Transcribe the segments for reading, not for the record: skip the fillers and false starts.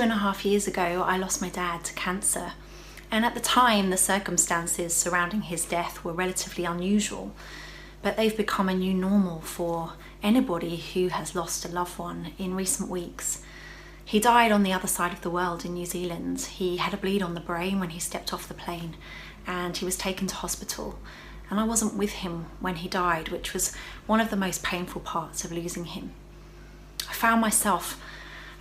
2.5 years ago, I lost my dad to cancer. And at the time, the circumstances surrounding his death were relatively unusual, but they've become a new normal for anybody who has lost a loved one in recent weeks. He died on the other side of the world in New Zealand. He had a bleed on the brain when he stepped off the plane, and he was taken to hospital. And I wasn't with him when he died, which was one of the most painful parts of losing him. I found myself,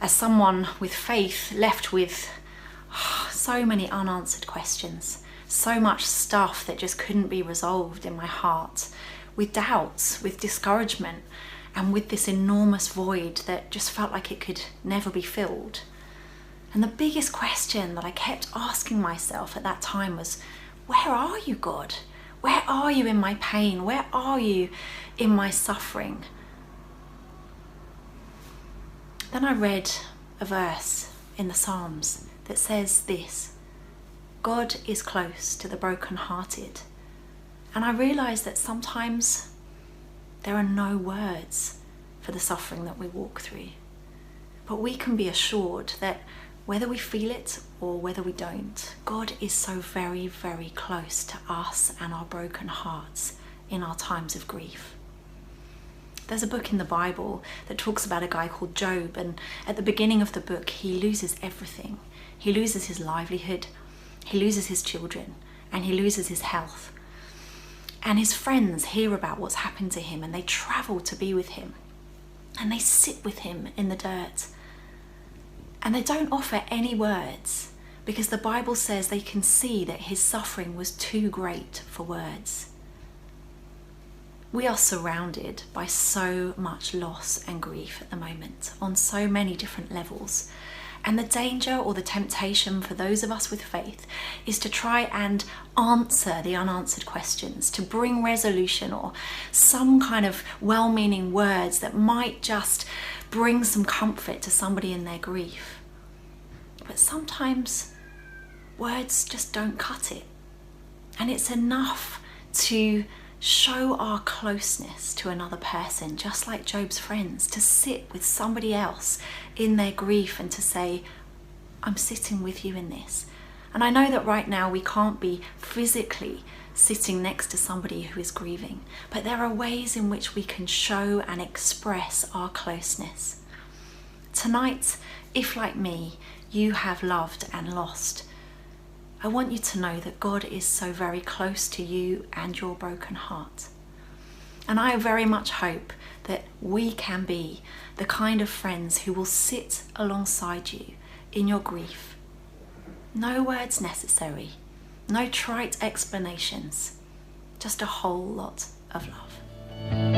as someone with faith, left with so many unanswered questions, so much stuff that just couldn't be resolved in my heart, with doubts, with discouragement, and with this enormous void that just felt like it could never be filled. And the biggest question that I kept asking myself at that time was, where are you, God? Where are you in my pain? Where are you in my suffering? Then I read a verse in the Psalms that says this: God is close to the brokenhearted. And I realised that sometimes there are no words for the suffering that we walk through. But we can be assured that whether we feel it or whether we don't, God is so very, very close to us and our broken hearts in our times of grief. There's a book in the Bible that talks about a guy called Job, and at the beginning of the book, he loses everything. He loses his livelihood, he loses his children, and he loses his health. And his friends hear about what's happened to him, and they travel to be with him. And they sit with him in the dirt. And they don't offer any words, because the Bible says they can see that his suffering was too great for words. We are surrounded by so much loss and grief at the moment, on so many different levels. And the danger or the temptation for those of us with faith is to try and answer the unanswered questions, to bring resolution or some kind of well-meaning words that might just bring some comfort to somebody in their grief. But sometimes words just don't cut it. And it's enough to show our closeness to another person, just like Job's friends, to sit with somebody else in their grief and to say, I'm sitting with you in this. And I know that right now we can't be physically sitting next to somebody who is grieving, but there are ways in which we can show and express our closeness. Tonight, if like me, you have loved and lost, I want you to know that God is so very close to you and your broken heart. And I very much hope that we can be the kind of friends who will sit alongside you in your grief. No words necessary, no trite explanations, just a whole lot of love.